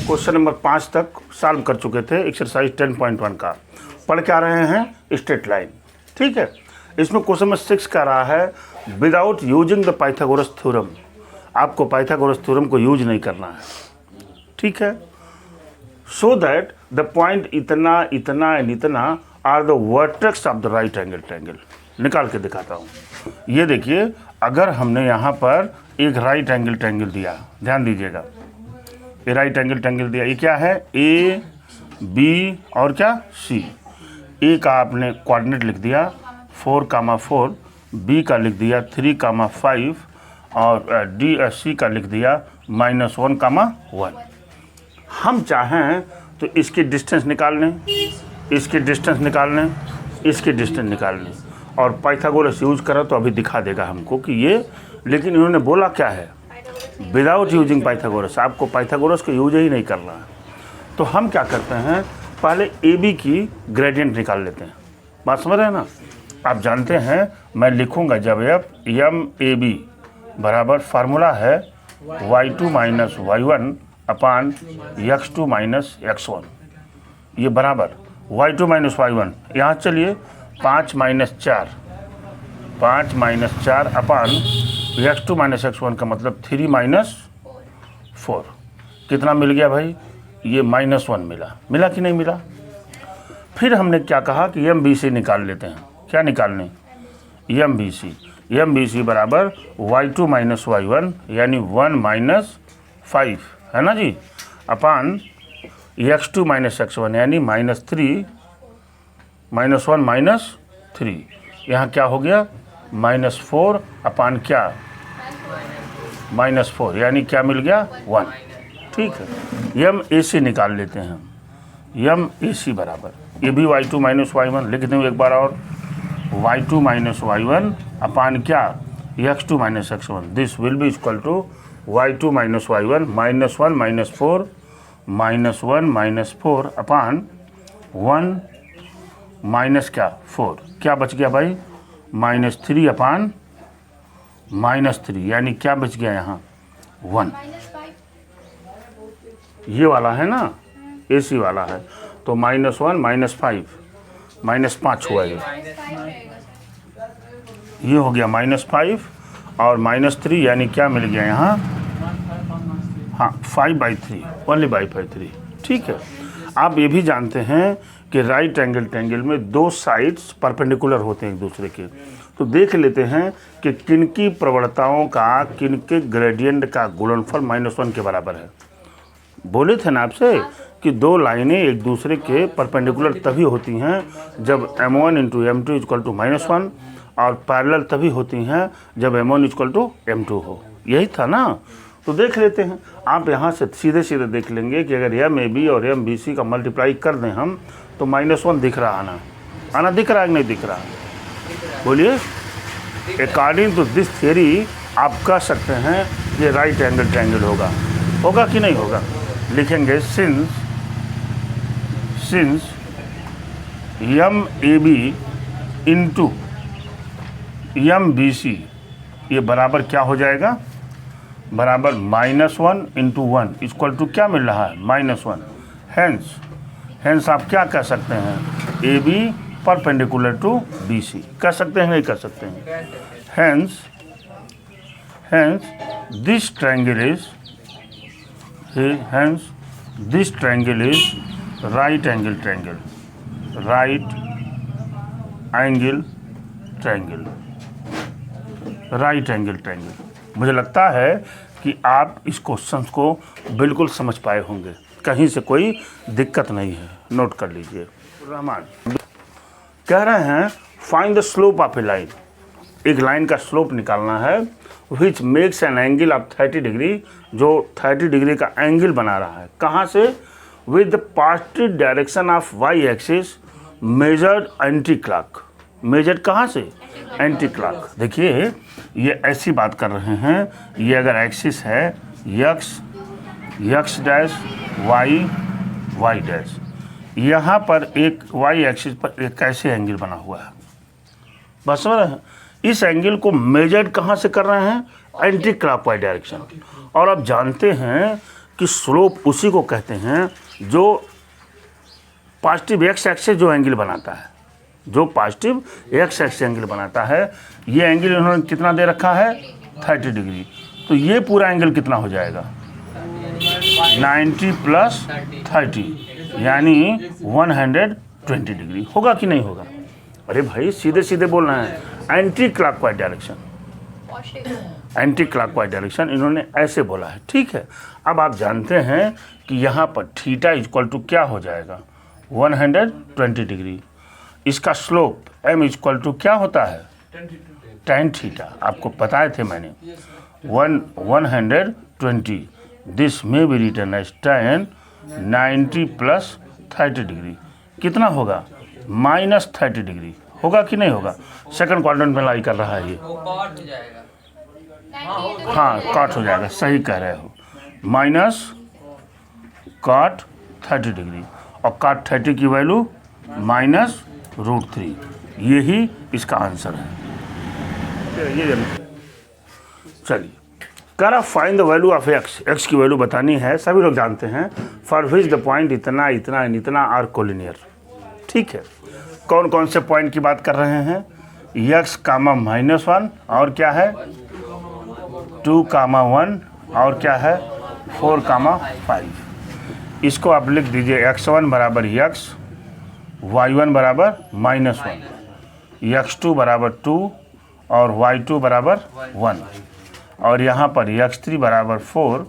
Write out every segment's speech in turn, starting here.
Question number 5 तक solve कर चुके थे एक्सरसाइज 10.1 का। पढ़ के आ रहे हैं स्ट्रेट लाइन, ठीक है। इसमें क्वेश्चन नंबर 6 कह रहा है without using the Pythagoras theorem. आपको पाइथागोरस थ्योरम को यूज नहीं करना है, ठीक है। सो दैट द पॉइंट इतना इतना एंड इतना are the vertex of the right angle triangle. निकाल के दिखाता हूँ। ये देखिए, अगर हमने यहाँ पर एक राइट एंगल ट्रायंगल दिया, ध्यान दीजिएगा, ये राइट एंगल ट्रायंगल दिया, ये क्या है, ए बी और क्या सी। ए का आपने कोऑर्डिनेट लिख दिया 4,4, बी का लिख दिया 3,5 और सी का लिख दिया -1,1। हम चाहें तो इसकी डिस्टेंस निकाल लें, इसकी डिस्टेंस निकाल लें, इसकी डिस्टेंस निकाल लें, और पाइथागोरस यूज करें तो अभी दिखा देगा हमको कि ये, लेकिन इन्होंने बोला क्या है, विदाउट यूजिंग पाइथागोरस। आपको पाइथागोरस को यूज ही नहीं करना है। तो हम क्या करते हैं, पहले ए बी की ग्रेडियंट निकाल लेते हैं। बात समझ रहे हैं ना। आप जानते हैं, मैं लिखूंगा जब एम ए बी बराबर फार्मूला है y2 माइनस y1 अपान x2 माइनस x1। ये बराबर y2 माइनस y1, यहाँ चलिए 5 माइनस 4, 5 माइनस 4 अपान x2 माइनस x1 का मतलब 3 माइनस 4। कितना मिल गया भाई, ये -1 मिला कि नहीं मिला। फिर हमने क्या कहा कि एम बी सी निकाल लेते हैं। क्या निकालने, एम बी सी बराबर y2 माइनस y1 यानी 1 माइनस 5 है ना जी, अपान x2 माइनस x1 यानी -3, -1 -3। यहाँ क्या हो गया, -4 अपान क्या, -4 यानी क्या मिल गया 1, ठीक है। एम ए सी निकाल लेते हैं। एम ए सी बराबर, ये भी y2 माइनस y1 लिख दूँ एक बार और, y2 माइनस y1 अपान क्या, x2 minus x1। This will be equal to y2 minus y1 -1 -4 -1 -4 upon 1 minus क्या 4। क्या बच गया भाई, -3 अपान -3 यानी क्या बच गया यहाँ 1। ये वाला है ना, ए सी वाला है, तो -1 -5 -5 हुआ ये हो गया -5 और -3 यानी क्या मिल गया यहाँ, हाँ 5/3, ओनली 5/3, ठीक है। आप ये भी जानते हैं कि राइट एंगल ट्रायंगल में दो साइड्स परपेंडिकुलर होते हैं एक दूसरे के। तो देख लेते हैं कि किनकी प्रवणताओं का, किनके ग्रेडियंट का गुणनफल -1 के बराबर है। बोले थे ना आपसे कि दो लाइनें एक दूसरे के परपेंडिकुलर तभी होती हैं जब m1 into m2 equal to -1, और पैरेलल तभी होती हैं जब m1 इक्वल टू m2 हो। यही था ना। तो देख लेते हैं, आप यहाँ से सीधे सीधे देख लेंगे कि अगर एम ए बी और एम बी सी का मल्टीप्लाई कर दें हम, तो -1 दिख रहा आना दिख रहा है कि नहीं दिख रहा, बोलिए। अकॉर्डिंग टू दिस थियरी आप कह सकते हैं ये राइट एंगल ट्रायंगल होगा कि नहीं होगा। लिखेंगे since m A B into m B C, ये बराबर क्या हो जाएगा, बराबर -1 इंटू 1 इक्वल टू क्या मिल रहा है, -1। हेंस आप क्या कह सकते हैं, A B perpendicular to B C, कह सकते हैं नहीं कह सकते हैं। Hence this triangle is right angle triangle. मुझे लगता है कि आप इस क्वेश्चन को बिल्कुल समझ पाए होंगे, कहीं से कोई दिक्कत नहीं है, नोट कर लीजिए। रहमान कह रहे हैं find the slope of A line. एक लाइन का स्लोप निकालना है which makes an angle of 30 degree, जो 30 डिग्री का एंगल बना रहा है। कहाँ से, with the positive direction of y axis measured anti clock. Measured कहाँ से, एंटी क्लॉक। देखिए ये ऐसी बात कर रहे हैं, ये अगर एक्सिस है x डैश y डैश, यहाँ पर एक y एक्सिस पर एक कैसे एंगल बना हुआ है, बस समझ रहे हैं। इस एंगल को मेजर्ड कहाँ से कर रहे हैं, एंटी क्लॉकवाइज डायरेक्शन। और आप जानते हैं कि स्लोप उसी को कहते हैं जो पॉजिटिव एक्स एक्सिस जो एंगल बनाता है, जो पॉजिटिव एक्स एक्सिस एंगल बनाता है। ये एंगल इन्होंने कितना दे रखा है 30 डिग्री, तो ये पूरा एंगल कितना हो जाएगा 90 प्लस 30 यानी 120 डिग्री। होगा कि नहीं होगा? अरे भाई सीधे सीधे बोलना है, anti clockwise direction, anti clockwise direction इन्होंने ऐसे बोला है। ठीक है, अब आप जानते हैं कि यहाँ पर थीटा इक्वल टू क्या हो जाएगा 120 डिग्री। इसका स्लोप m इक्वल टू क्या होता है tan थीटा, आपको बताए थे मैंने 120। This may be written as tan 90 plus 30 degree. कितना होगा -30 डिग्री। होगा कि नहीं होगा? सेकंड क्वाड्रेंट में लाई कर रहा है ये, हाँ कॉट हो जाएगा, सही कह रहे हो, माइनस कॉट 30 डिग्री और कॉट 30 की वैल्यू -√3। यही इसका आंसर है। ये चलिए, कह रहा find the value of x, x की वैल्यू बतानी है। सभी लोग जानते हैं फॉर विच द पॉइंट इतना इतना इतना आर कोलिनियर। ठीक है, कौन कौन से पॉइंट की बात कर रहे हैं? x, -1 और क्या है 2, 1 और क्या है 4, 5। इसको आप लिख दीजिए x1 बराबर x, y1 बराबर -1, x2 बराबर 2 और y2 बराबर 1 और यहाँ पर x3 बराबर 4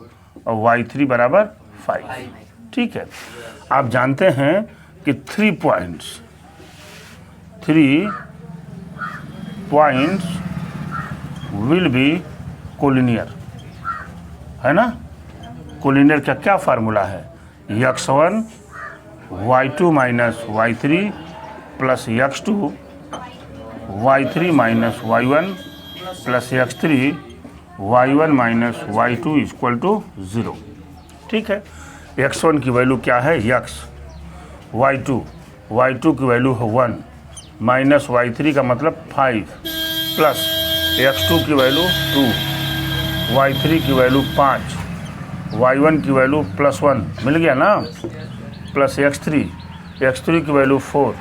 और y3 बराबर 5। ठीक है, आप जानते हैं कि 3 पॉइंट्स विल बी कोलिनियर, है ना? कोलिनियर का क्या फार्मूला है? x1 y2 minus y3 plus x2 y3 minus y1 plus x3 y1 minus y2 equal to 0। ठीक है, x1 की वैल्यू क्या है x, y2 की वैल्यू है 1 माइनस y3 का मतलब 5 प्लस x2 की वैल्यू 2, y3 की वैल्यू 5, y1 की वैल्यू +1 मिल गया ना, प्लस x3 की वैल्यू 4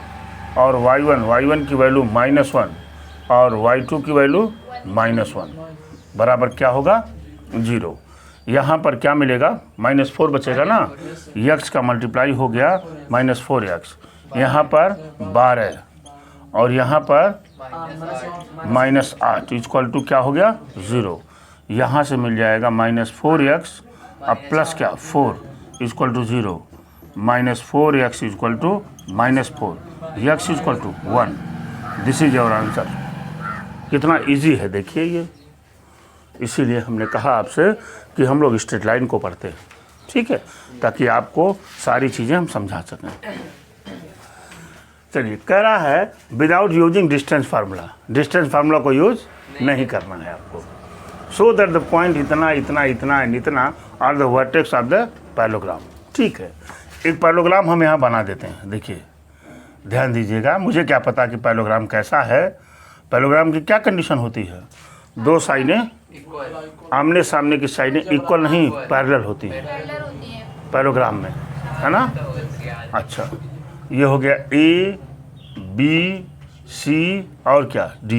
और y1 की वैल्यू -1 और y2 की वैल्यू -1 बराबर क्या होगा 0। यहाँ पर क्या मिलेगा -4 बचेगा ना, x का मल्टीप्लाई हो गया -4x, यहाँ पर 12 और यहाँ पर -8 इक्वल टू क्या हो गया 0। यहाँ से मिल जाएगा -4x अब प्लस क्या 4 equal to 0, -4x equal to -4, x equal to 1। This is your answer. कितना इजी है देखिए ये, इसीलिए हमने कहा आपसे कि हम लोग स्ट्रेट लाइन को पढ़ते हैं। ठीक है, ताकि आपको सारी चीज़ें हम समझा सकें। चलिए, कह रहा है without using distance formula, distance formula को यूज नहीं करना है आपको। सो दैट द पॉइंट इतना इतना इतना एंड इतना are the vertex of the parallelogram. ठीक है, एक पैरेललोग्राम हम यहाँ बना देते हैं। देखिए ध्यान दीजिएगा, मुझे क्या पता कि पैरेललोग्राम कैसा है। पैरेललोग्राम की क्या कंडीशन होती है? दो साइडें आमने सामने की साइडें इक्वल नहीं पैरेलल होती हैं पैरेललोग्राम में, है ना? अच्छा, ये हो गया A, B, C और क्या D।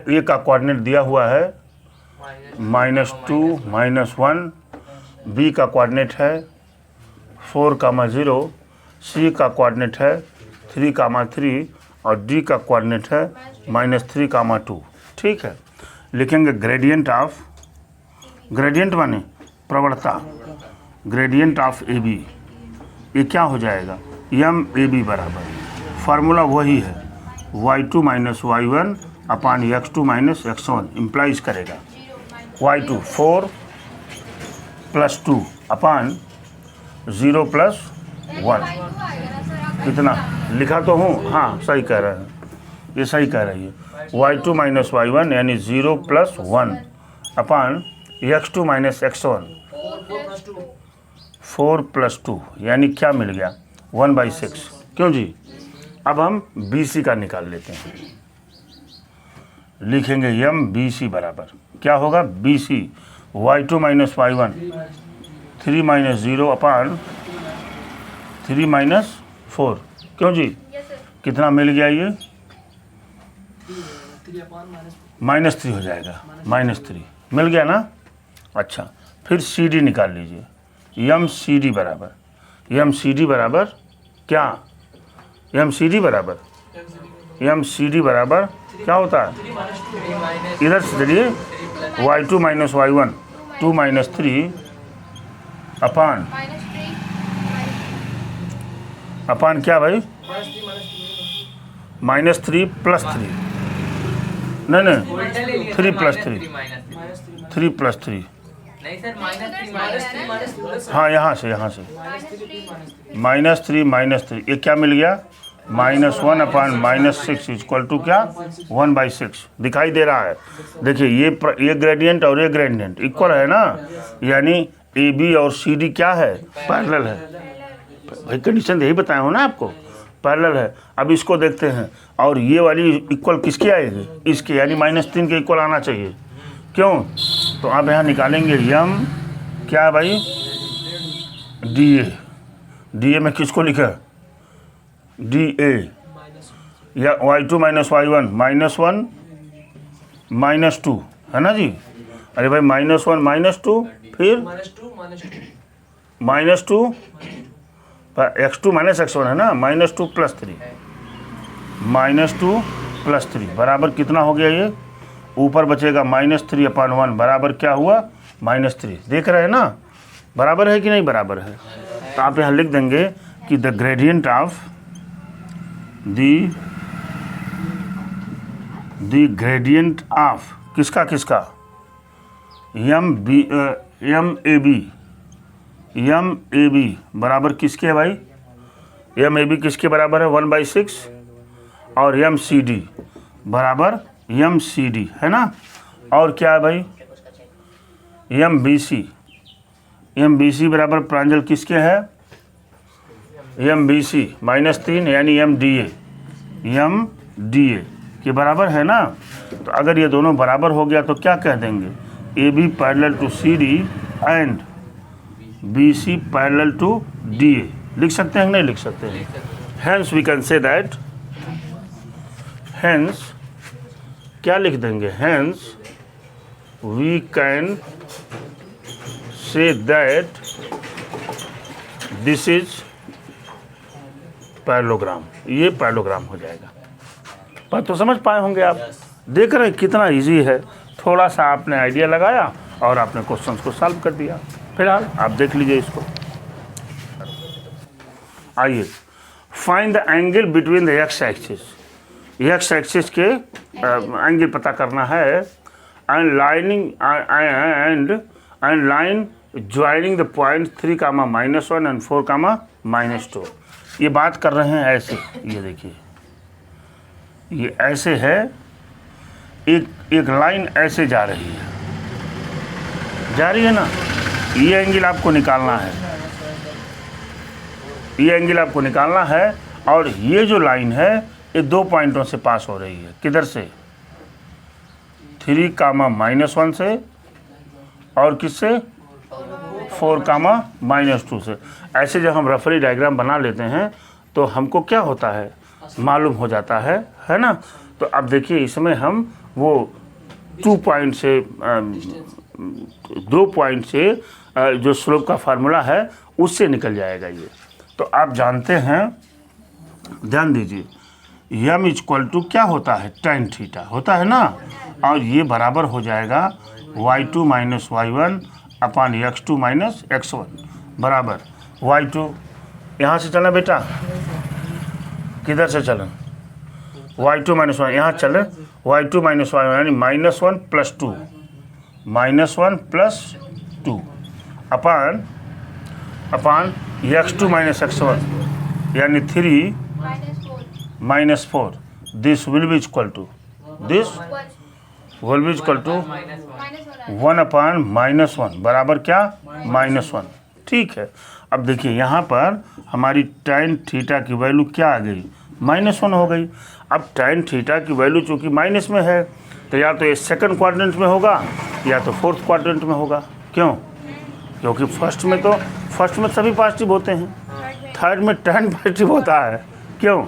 A का कोऑर्डिनेट दिया हुआ है -2, -1, B का कोऑर्डिनेट है 4, 0, C का कोऑर्डिनेट है 3, 3 और D का कोऑर्डिनेट है -3, 2। ठीक है, लिखेंगे ग्रेडियंट ऑफ, ग्रेडियंट माने प्रवणता, ग्रेडियंट ऑफ AB। ये क्या हो जाएगा MAB बराबर, फार्मूला वही है y2 माइनस y1 अपान x2 माइनस x1 इम्प्लाइज करेगा y2 4 + 2 अपान 0 + 1। कितना लिखा तो हूँ? हाँ सही कह रहे हैं, ये सही कह रही है। y2 माइनस y1 यानी 0 + 1 अपान x2 माइनस x1 4 + 2 यानी क्या मिल गया 1/6। क्यों जी? अब हम BC का निकाल लेते हैं, लिखेंगे MBC बराबर क्या होगा BC y2 minus y1 3 minus 0 अपान 3 माइनस 4। क्यों जी? कितना मिल गया ये? -3 हो जाएगा, -3 मिल गया ना। अच्छा, फिर सी डी निकाल लीजिए। एम सी डी बराबर क्या? एम सी डी बराबर क्या होता है? इधर से चलिए, y2 माइनस y1 2 माइनस 3 अपान क्या भाई? -3 प्लस 3, नहीं 3 प्लस 3, 3 प्लस 3, नहीं सर, -3 हाँ यहाँ से -3 ये क्या मिल गया? -1 अपान -6 इक्वल टू क्या? 1/6 दिखाई दे रहा है। देखिए ये ग्रेडियंट और ये ग्रेडियंट इक्वल है ना, यानी ए बी और सी डी क्या है? पैरेलल है। भाई कंडीशन यही बताया हो ना आपको, पैरेलल है। अब इसको देखते हैं, और ये वाली इक्वल किसकी आएगी? इसके, यानी -3 के इक्वल आना चाहिए। क्यों? तो आप यहाँ निकालेंगे यम क्या है भाई? डी ए में किसको लिखा? डी ए, या y2 माइनस y1 -1 -2 है ना जी। अरे भाई -1 -2 फिर -2 x2 माइनस x1 है ना, -2 प्लस 3, -2 प्लस 3 बराबर कितना हो गया? ये ऊपर बचेगा -3 अपान 1 बराबर क्या हुआ? -3। देख रहे हैं ना, बराबर है कि नहीं बराबर है? तो आप यहाँ लिख देंगे कि the gradient of the gradient of किसका एम ए बी बराबर किसके है भाई? एम ए बी किसके बराबर है? 1/6। और एम सी डी बराबर एम सी डी है ना। और क्या है भाई? एम बी सी बराबर प्रांजल किसके है? एम बी सी -3 यानी एम डी ए के बराबर है ना। तो अगर ये दोनों बराबर हो गया तो क्या कह देंगे? A B parallel to C D and B C parallel to D A. लिख सकते हैं कि नहीं लिख सकते हैं? Hence we can say that, hence क्या लिख देंगे? Hence we can say that this is parallelogram. ये पैरेललोग्राम हो जाएगा। पर तो समझ पाए होंगे आप, देख रहे हैं कितना इजी है। थोड़ा सा आपने आइडिया लगाया और आपने क्वेश्चंस को सॉल्व कर दिया। फिलहाल आप देख लीजिए इसको। आइए, find the angle between the x axis के एंगल पता करना है, and line joining the point 3, -1 and 4, -2। ये बात कर रहे हैं ऐसे, ये देखिए ये ऐसे है, एक लाइन ऐसे जा रही है ना। ये एंगल आपको निकालना है, और ये जो लाइन है ये 2 पॉइंटों से पास हो रही है। किधर से? 3, -1 से, और किससे? 4, -2 से। ऐसे जब हम रेफरेंस डायग्राम बना लेते हैं तो हमको क्या होता है मालूम हो जाता है ना। तो अब देखिए इसमें हम वो 2 पॉइंट से जो स्लोप का फार्मूला है उससे निकल जाएगा ये। तो आप जानते हैं, ध्यान दीजिए, यम इक्वल टू क्या होता है? tan थीटा होता है ना। और ये बराबर हो जाएगा y2 माइनस y1 अपान x2 माइनस x1 बराबर y2। यहाँ से चलें बेटा, किधर से चलें? y2 माइनस 1 यहाँ चलें, y2 माइनस y1 यानी -1 प्लस 2, -1 प्लस 2 अपान x2 माइनस x1 यानी 3 -4। This will be equal to 1 upon -1 बराबर क्या? -1। ठीक है। अब देखिए यहाँ पर हमारी tan थीटा की वैल्यू क्या आ गई? -1 हो गई। अब tan थीटा की वैल्यू चूँकि माइनस में है तो या तो ये सेकंड क्वाड्रेंट में होगा या तो फोर्थ क्वाड्रेंट में होगा। क्यों? क्योंकि फर्स्ट में सभी पॉजिटिव होते हैं, थर्ड में टर्न पॉजिटिव होता है। क्यों?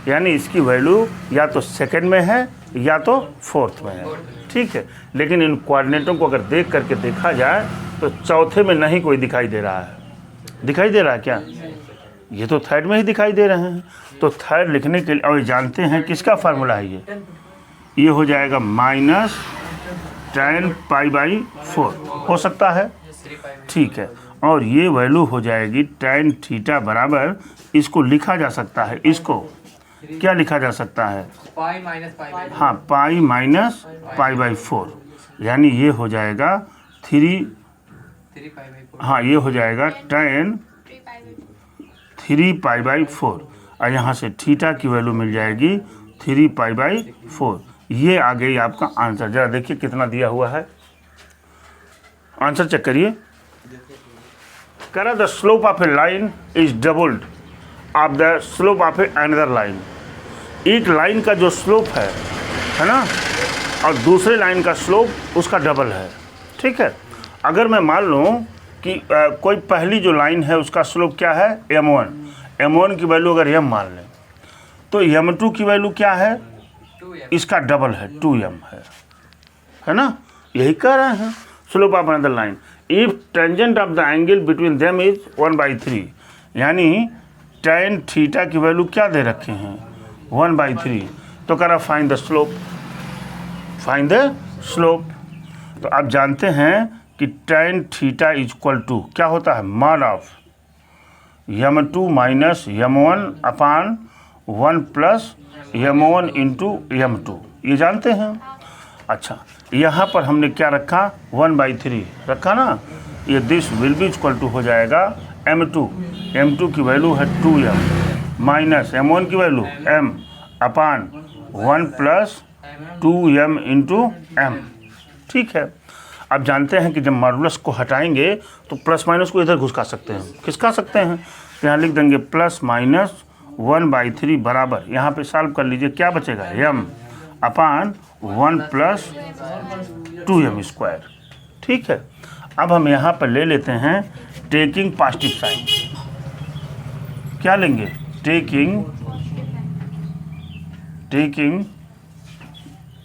यानी इसकी वैल्यू या तो सेकंड में है या तो फोर्थ में है, ठीक है। लेकिन इन कोऑर्डिनेटों को अगर देख करके देखा जाए तो चौथे में नहीं कोई दिखाई दे रहा है। दिखाई दे रहा है क्या? ये तो थर्ड में ही दिखाई दे रहे हैं। तो थर्ड लिखने के लिए, और जानते हैं किसका फार्मूला है ये हो जाएगा -tan π/4 हो सकता है, ठीक है। और ये वैल्यू हो जाएगी tan थीटा बराबर, इसको लिखा जा सकता है, इसको क्या लिखा जा सकता है? हाँ, पाई माइनस π/4, यानी ये हो जाएगा 3, हाँ ये हो जाएगा tan 3 π/4, और यहाँ से थीटा की वैल्यू मिल जाएगी 3 π/4। ये आ गई आपका आंसर। जरा देखिए कितना दिया हुआ है, आंसर चेक करिए। कह रहा the slope of A line is doubled of the slope of a another line. एक लाइन का जो स्लोप है ना, और दूसरे लाइन का स्लोप उसका डबल है, ठीक है। अगर मैं मान लूँ कि कोई पहली जो लाइन है उसका स्लोप क्या है? m1 की वैल्यू अगर m मान लें तो m2 की वैल्यू क्या है? इसका डबल है, 2m है ना। यही कह रहे हैं slope of another line if tangent of the angle between them is 1/3, यानी tan थीटा की वैल्यू क्या दे रखे हैं? 1/3। तो कह रहा find the slope, find the slope. तो आप जानते हैं कि tan थीटा इक्वल टू क्या होता है? Mod of m2 minus m1 upon 1 plus m1 into m2, ये जानते हैं। अच्छा, यहाँ पर हमने क्या रखा? 1/3 रखा ना। ये this will be equal to हो जाएगा m2 की वैल्यू है 2m माइनस m1 की value m upon 1 plus 2m into m, ठीक है। अब जानते हैं कि जब मॉडुलस को हटाएंगे तो प्लस माइनस को इधर घुसका सकते हैं, खिसका सकते हैं। तो यहाँ लिख देंगे +-1/3 बराबर, यहाँ पे सॉल्व कर लीजिए, क्या बचेगा? m अपान 1 प्लस 2m², ठीक है। अब हम यहाँ पर ले लेते हैं टेकिंग पॉजिटिव साइन। क्या लेंगे? Taking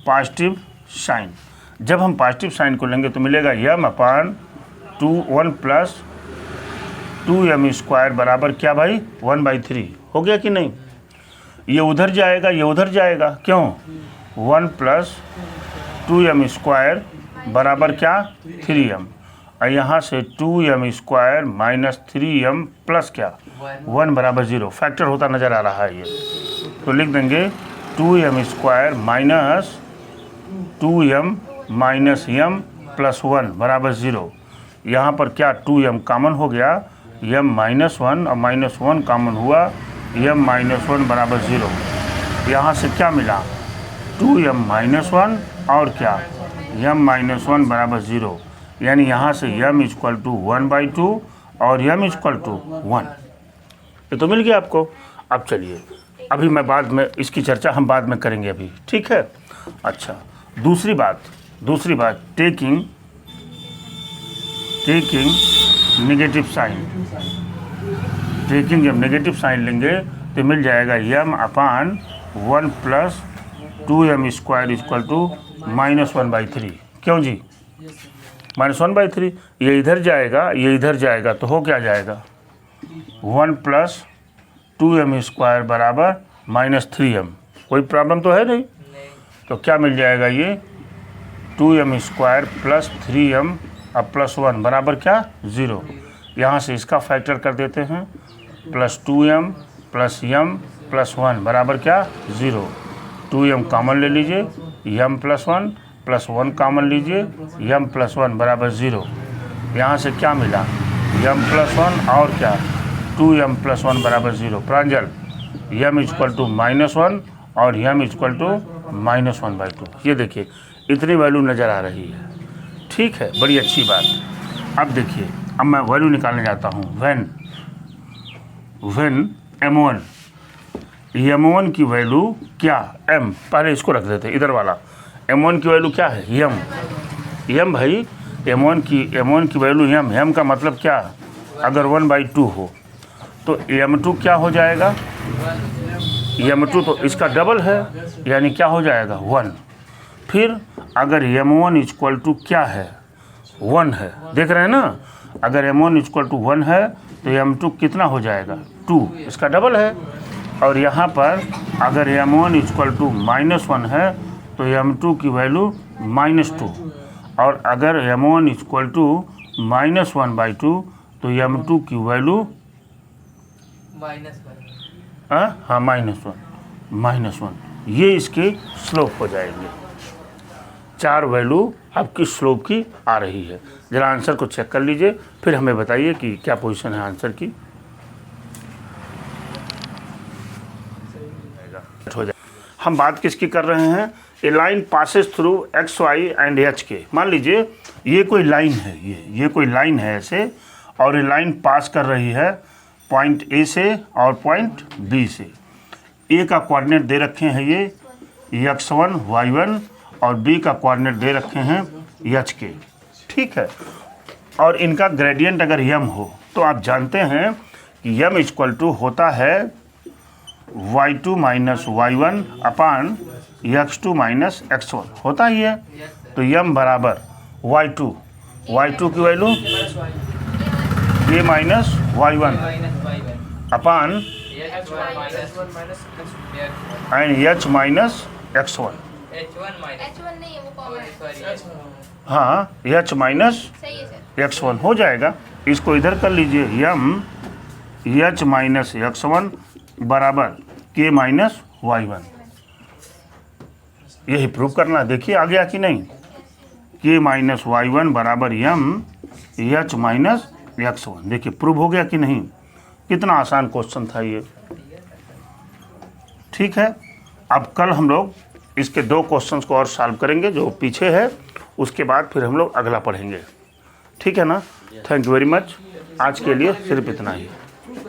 positive sign. जब हम पॉजिटिव साइन को लेंगे तो मिलेगा m अपान 1 प्लस 2m² बराबर क्या भाई? 1/3 हो गया कि नहीं? ये उधर जाएगा, ये उधर जाएगा, क्यों? 1 प्लस 2m² बराबर क्या? 3m, और यहाँ से 2m² माइनस 3m प्लस क्या? 1 बराबर 0। फैक्टर होता नज़र आ रहा है ये, तो लिख देंगे 2m² minus 2m minus m plus 1 बराबर 0। यहाँ पर क्या? 2m कॉमन हो गया, m -1 और -1 कॉमन हुआ, m -1 बराबर 0। यहाँ से क्या मिला? 2m -1 और क्या? m -1 बराबर 0, यानी यहाँ से m इक्वल टू 1/2 और m इक्वल टू 1। ये तो मिल गया आपको। अब चलिए, अभी मैं बाद में इसकी चर्चा हम बाद में करेंगे अभी, ठीक है। अच्छा, दूसरी बात टेकिंग नेगेटिव साइन। टेकिंग जब नेगेटिव साइन लेंगे तो मिल जाएगा m upon 1 plus 2m² equal to -1/3। क्यों जी? -1/3, ये इधर जाएगा, ये इधर जाएगा, तो हो क्या जाएगा? 1 प्लस 2m² बराबर -3m। कोई प्रॉब्लम तो है नहीं। तो क्या मिल जाएगा? ये 2m² प्लस 3m और प्लस 1 बराबर क्या? 0। यहाँ से इसका फैक्टर कर देते हैं, plus 2m plus m plus 1 बराबर क्या? 0। 2m कॉमन ले लीजिए, m प्लस 1 प्लस 1 कॉमन लीजिए, m प्लस 1 बराबर 0। यहाँ से क्या मिला? m प्लस 1 और क्या? 2m प्लस 1 बराबर 0। प्रांजल m इक्वल टू -1 और m इक्वल टू -1/2। ये देखिए इतनी वैल्यू नज़र आ रही है, ठीक है, बड़ी अच्छी बात। अब देखिए, अब मैं वैल्यू निकालने जाता हूँ। व्हेन m1 की वैल्यू क्या? m, पहले इसको रख देते इधर वाला। m1 की वैल्यू क्या है? m भाई m1 की वैल्यू m का मतलब क्या, अगर 1/2 हो तो m2 क्या हो जाएगा, m2 तो इसका डबल है, यानी क्या हो जाएगा 1। फिर अगर m1 इक्वल टू क्या है 1 है, देख रहे हैं ना, अगर m1 इक्वल टू 1 है तो m2 कितना हो जाएगा 2, इसका डबल है। और यहाँ पर अगर m1 इक्वल टू -1 है तो m2 की वैल्यू -2, और अगर m1 इक्वल टू -1/2 तो m2 की वैल्यू -1। ये इसके स्लोप हो जाएंगे। 4 वैल्यू आपकी स्लोप की आ रही है। ज़रा आंसर को चेक कर लीजिए, फिर हमें बताइए कि क्या पोजीशन है आंसर की। हो जाए, हम बात किसकी कर रहे हैं, a line passes through x y and h k. मान लीजिए ये कोई लाइन है, ये कोई लाइन है ऐसे, और ये लाइन पास कर रही है पॉइंट ए से और पॉइंट बी से। ए का कोऑर्डिनेट दे रखे हैं ये x1 y1 और बी का कोऑर्डिनेट दे रखे हैं एच के, ठीक है। और इनका ग्रेडियंट अगर m हो तो आप जानते हैं कि m इक्वल टू होता है y2 माइनस y1 अपान x2 माइनस x1, होता ही है। तो m बराबर y2 की value a minus y1 upon and h minus x1, हाँ h माइनस x1 हो जाएगा। इसको इधर कर लीजिए, m h माइनस x1 बराबर k माइनस y1, यही प्रूव करना। देखिए आ गया कि नहीं, k माइनस y1 बराबर m h माइनस x1। देखिए प्रूव हो गया कि नहीं, कितना आसान क्वेश्चन था ये, ठीक है। अब कल हम लोग इसके 2 क्वेश्चंस को और सॉल्व करेंगे जो पीछे है, उसके बाद फिर हम लोग अगला पढ़ेंगे, ठीक है ना। थैंक यू वेरी मच, आज के लिए सिर्फ इतना ही।